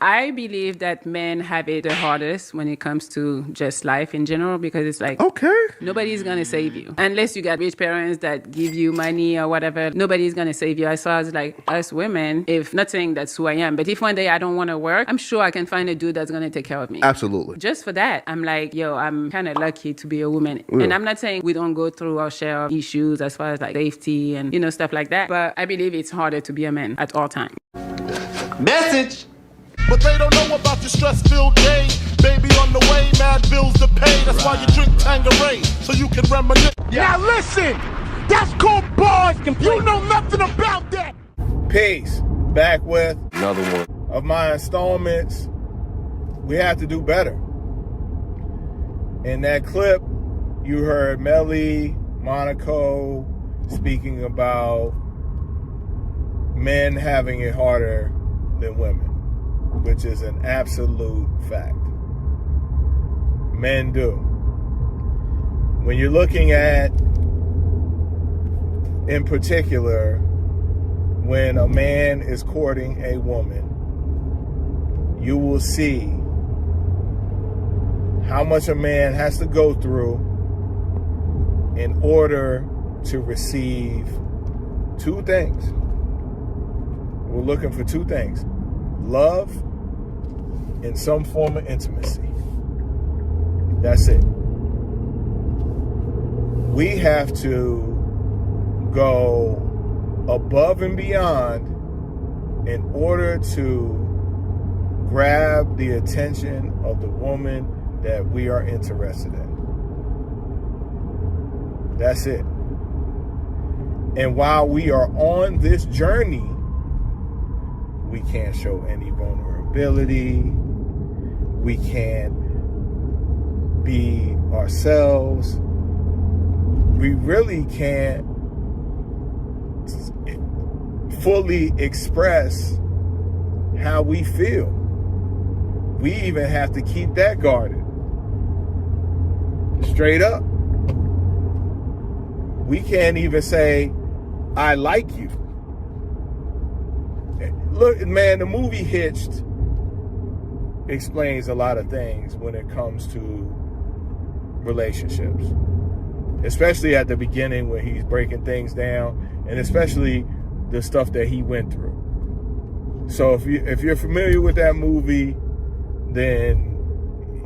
I believe that men have it the hardest when it comes to just life in general, because it's like, okay, nobody's going to save you. Unless you got rich parents that give you money or whatever, nobody's going to save you. As far as like us women, if not saying that's who I am, but if one day I don't want to work, I'm sure I can find a dude that's going to take care of me. Absolutely. Just for that, I'm like, yo, I'm kind of lucky to be a woman. Yeah. And I'm not saying we don't go through our share of issues as far as like safety and, stuff like that. But I believe it's harder to be a man at all times. Message. But they don't know about your stress-filled day. Baby on the way, mad bills to pay. That's why you drink Tanqueray, so you can reminisce. Now listen, that's called bars. You know nothing about that. Peace. Back with another one of my installments. We have to do better. In that clip, you heard Melli Monaco speaking about men having it harder than women, which is an absolute fact. Men do. When you're looking at, in particular, when a man is courting a woman, you will see how much a man has to go through in order to receive two things. We're looking for two things: love and some form of intimacy. That's it. We have to go above and beyond in order to grab the attention of the woman that we are interested in. That's it. And while we are on this journey, we can't show any vulnerability. We can't be ourselves. We really can't fully express how we feel. We even have to keep that guarded. Straight up. We can't even say, I like you. Look, man, the movie Hitched explains a lot of things when it comes to relationships, especially at the beginning when he's breaking things down, and especially the stuff that he went through. So if you're familiar with that movie, then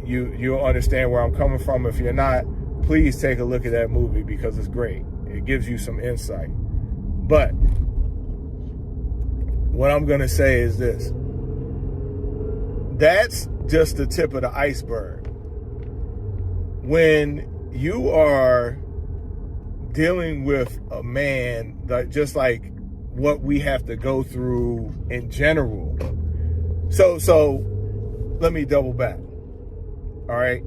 you'll understand where I'm coming from. If you're not, please take a look at that movie because it's great. It gives you some insight. But what I'm going to say is this. That's just the tip of the iceberg. When you are dealing with a man that just like what we have to go through in general. So let me double back. All right.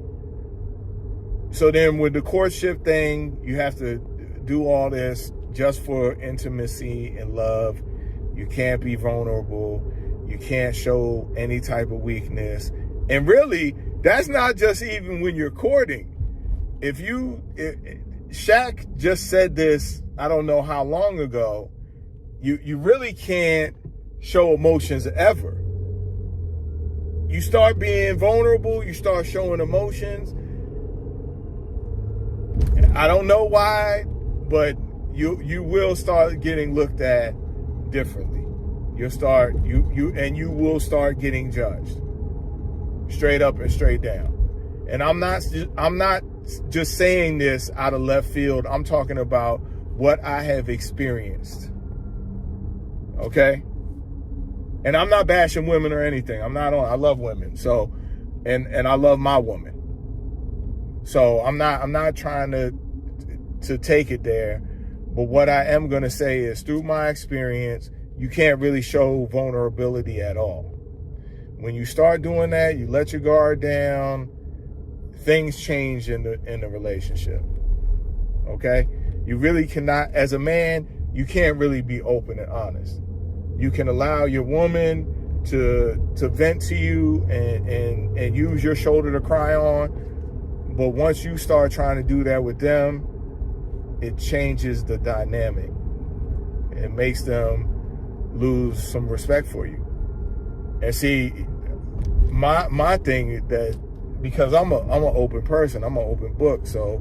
So then with the courtship thing, you have to do all this just for intimacy and love. You can't be vulnerable. You can't show any type of weakness. And really, that's not just even when you're courting. Shaq just said this, I don't know how long ago, you really can't show emotions ever. You start being vulnerable, you start showing emotions. I don't know why, but you will start getting looked at differently. You will start getting judged. Straight up and straight down. And I'm not just saying this out of left field. I'm talking about what I have experienced. Okay? And I'm not bashing women or anything. I love women. So, and I love my woman. So I'm not trying to take it there. But what I am going to say is through my experience, you can't really show vulnerability at all. When you start doing that, you let your guard down, things change in the relationship. Okay? You really cannot, as a man, you can't really be open and honest. You can allow your woman to vent to you and use your shoulder to cry on. But once you start trying to do that with them, it changes the dynamic. It makes them lose some respect for you. And see, my thing is that, because I'm an open person, I'm an open book. So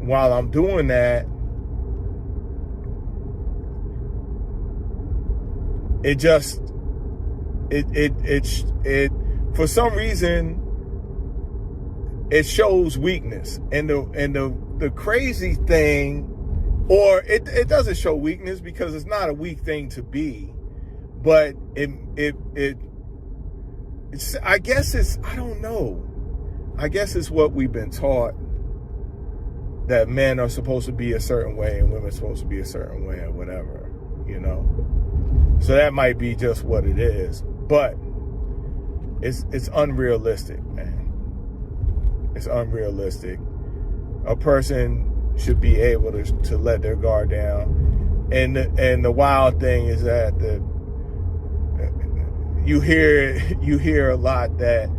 while I'm doing that, it for some reason it shows weakness. And the crazy thing, or it doesn't show weakness because it's not a weak thing to be, but it's, I guess it's, I don't know. I guess it's what we've been taught, that men are supposed to be a certain way and women are supposed to be a certain way or whatever, you know? So that might be just what it is, but it's unrealistic, man. It's unrealistic. A person should be able to let their guard down. And the wild thing is that you hear a lot that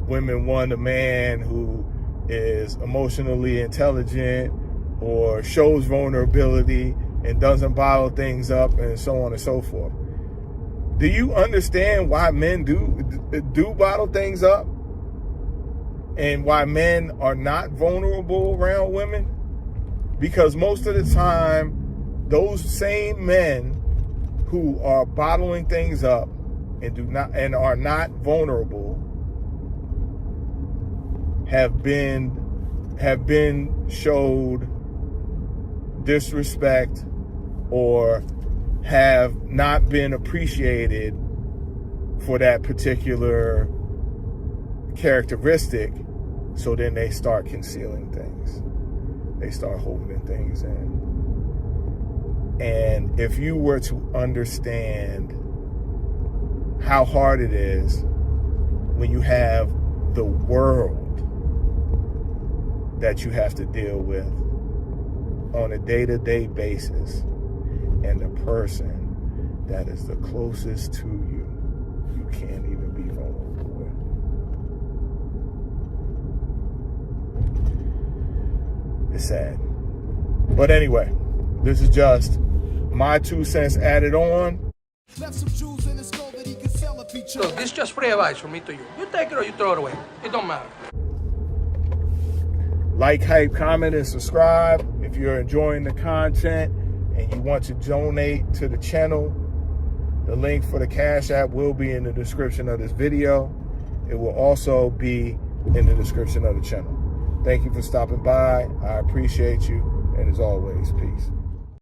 women want a man who is emotionally intelligent or shows vulnerability and doesn't bottle things up and so on and so forth. Do you understand why men do bottle things up and why men are not vulnerable around women? Because most of the time, those same men who are bottling things up and are not vulnerable have been showed disrespect or have not been appreciated for that particular characteristic. So then they start concealing things. They start holding things in. And if you were to understand how hard it is when you have the world that you have to deal with on a day-to-day basis, and the person that is the closest to you, you can't even be vulnerable with. It's sad. But anyway, this is just my 2 cents added on. So this is just free advice from me to you. You take it or you throw it away. It don't matter. Like, hype, comment, and subscribe if you're enjoying the content and you want to donate to the channel. The link for the Cash App will be in the description of this video. It will also be in the description of the channel. Thank you for stopping by. I appreciate you. And as always, peace.